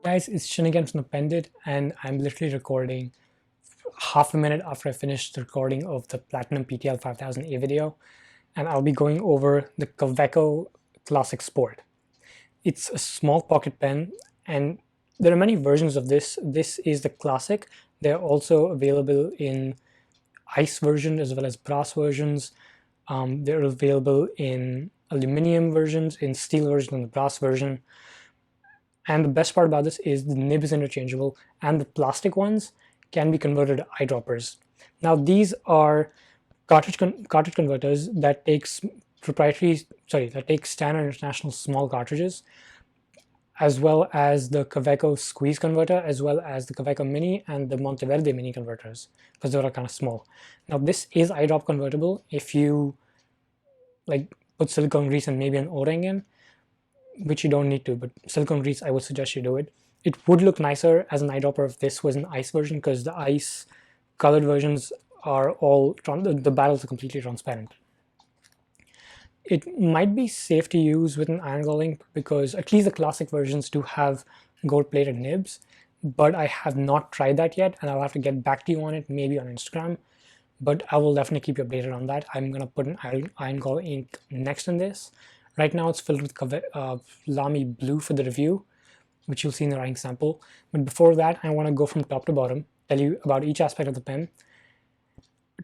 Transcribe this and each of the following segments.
Guys, it's Shin again from the Pendit, and I'm literally recording half a minute after I finished the recording of the Platinum PTL 5000A video, and I'll be going over the Kaweco Classic Sport. It's a small pocket pen, and there are many versions of this. This is the Classic. They're also available in ice version as well as brass versions. They're available in aluminum versions, in steel version, and the brass version. And the best part about this is the nib is interchangeable, and the plastic ones can be converted to eyedroppers. Now these are cartridge converters that takes standard international small cartridges, as well as the Kaweco squeeze converter, as well as the Kaweco mini and the Monteverde mini converters, because they are kind of small. Now this is eyedrop convertible if you like put silicone grease and maybe an O-ring in, which you don't need to, but silicone grease, I would suggest you do it. It would look nicer as an eyedropper if this was an ice version, because the ice colored versions are all, the barrels are completely transparent. It might be safe to use with an iron gall ink because at least the classic versions do have gold-plated nibs, but I have not tried that yet, and I'll have to get back to you on it, maybe on Instagram, but I will definitely keep you updated on that. I'm going to put an iron gall ink next in this. Right now it's filled with Lamy blue for the review, which you'll see in the writing sample. But before that, I want to go from top to bottom, tell you about each aspect of the pen,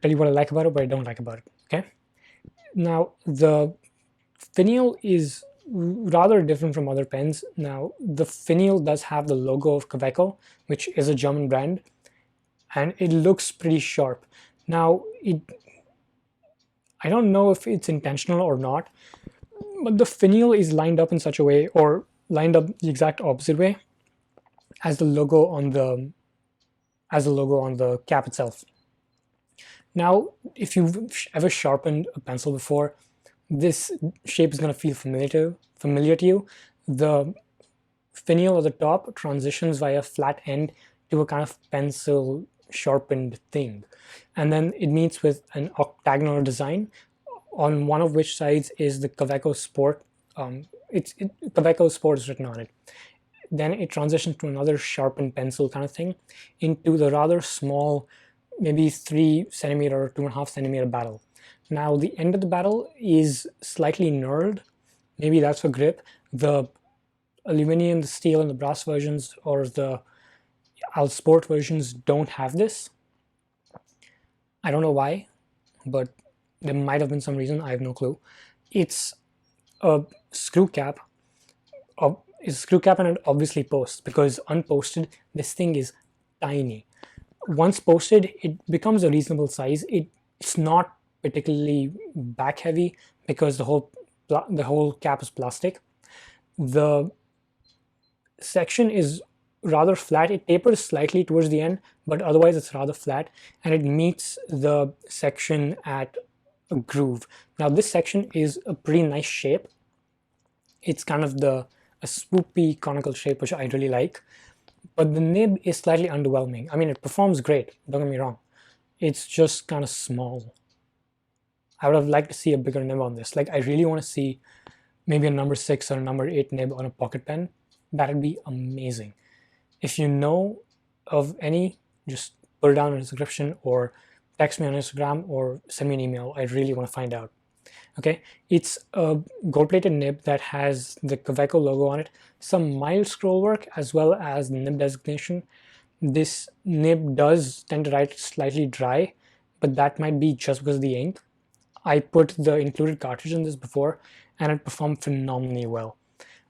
tell you what I like about it, what I don't like about it, okay? Now, the finial is rather different from other pens. Now, the finial does have the logo of Kaweco, which is a German brand, and it looks pretty sharp. Now, I don't know if it's intentional or not, but the finial is lined up in such a way, or lined up the exact opposite way as the logo on the cap itself. Now, if you've ever sharpened a pencil before, this shape is going to feel familiar to you. The finial at the top transitions via flat end to a kind of pencil sharpened thing, and then it meets with an octagonal design, on one of which sides is the Kaweco Sport. Kaweco Sport is written on it. Then it transitions to another sharpened pencil kind of thing into the rather small, maybe 3 centimeter or 2.5 centimeter barrel. Now the end of the barrel is slightly knurled. Maybe that's for grip. The aluminum, the steel, and the brass versions, or the Al Sport versions, don't have this. I don't know why, but there might have been some reason, I have no clue. It's a screw cap. It's a screw cap, and it obviously posts, because unposted, this thing is tiny. Once posted, it becomes a reasonable size. It's not particularly back heavy because the whole cap is plastic. The section is rather flat. It tapers slightly towards the end, but otherwise it's rather flat, and it meets the section at a groove. Now this section is a pretty nice shape. It's kind of a swoopy conical shape, which I really like, but the nib is slightly underwhelming. I mean, it performs great, don't get me wrong. It's just kind of small. I would have liked to see a bigger nib on this. Like, I really want to see maybe a number 6 or a number 8 nib on a pocket pen. That'd be amazing. If you know of any, just put it down in the description, or text me on Instagram, or send me an email. I really want to find out. Okay, it's a gold-plated nib that has the Kaweco logo on it, some mild scroll work, as well as the nib designation. This nib does tend to write slightly dry, but that might be just because of the ink. I put the included cartridge in this before, and it performed phenomenally well.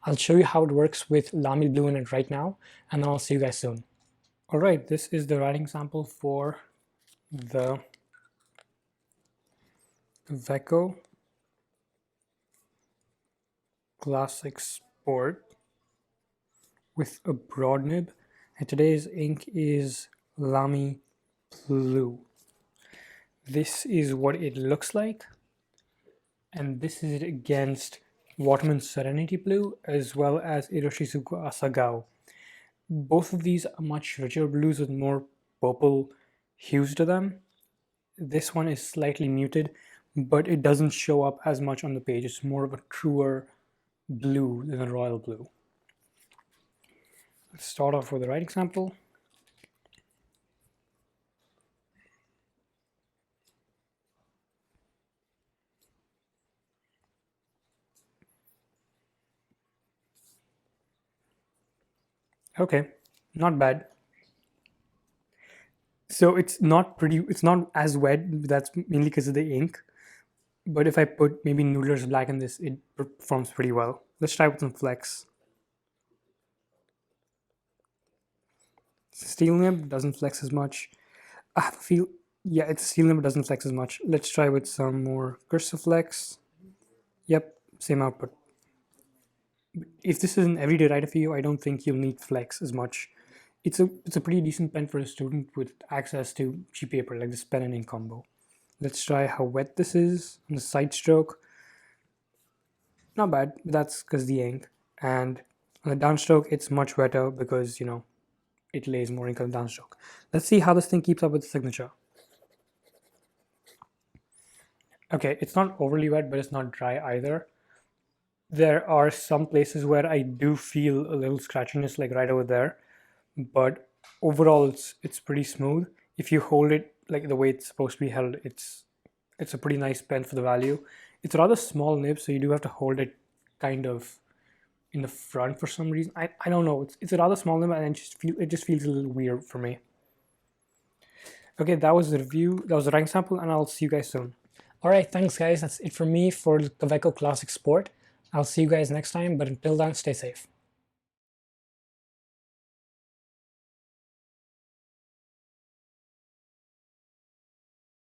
I'll show you how it works with Lamy Blue in it right now, and then I'll see you guys soon. Alright, this is the writing sample for the Kaweco Classic Sport with a broad nib, and today's ink is Lamy Blue. This is what it looks like, and this is it against Waterman Serenity Blue as well as Iroshizuku Asagao. Both of these are much richer blues with more purple hues to them. This one is slightly muted, but it doesn't show up as much on the page. It's more of a truer blue than a royal blue. Let's start off with the writing sample. Okay, not bad. So it's not as wet, that's mainly because of the ink. But if I put maybe Noodler's Black in this, it performs pretty well. Let's try with some flex. Steel nib doesn't flex as much. I have a feel, yeah, it's steel nib, doesn't flex as much. Let's try with some more cursive flex. Yep, same output. If this is an everyday writer for you, I don't think you'll need flex as much. It's a pretty decent pen for a student with access to cheap paper like this pen and ink combo. Let's try how wet this is on the side stroke. Not bad, but that's because the ink. And on the downstroke, it's much wetter because, it lays more ink on the downstroke. Let's see how this thing keeps up with the signature. Okay, it's not overly wet, but it's not dry either. There are some places where I do feel a little scratchiness, like right over there, but overall it's pretty smooth. If you hold it like the way it's supposed to be held, it's a pretty nice pen for the value. It's a rather small nib, so you do have to hold it kind of in the front for some reason. I don't know. It's a rather small nib, and it just feels a little weird for me. Okay, that was the review. That was the rank sample, and I'll see you guys soon. All right, thanks guys. That's it for me for the Kaweco Classic Sport. I'll see you guys next time, but until then, stay safe.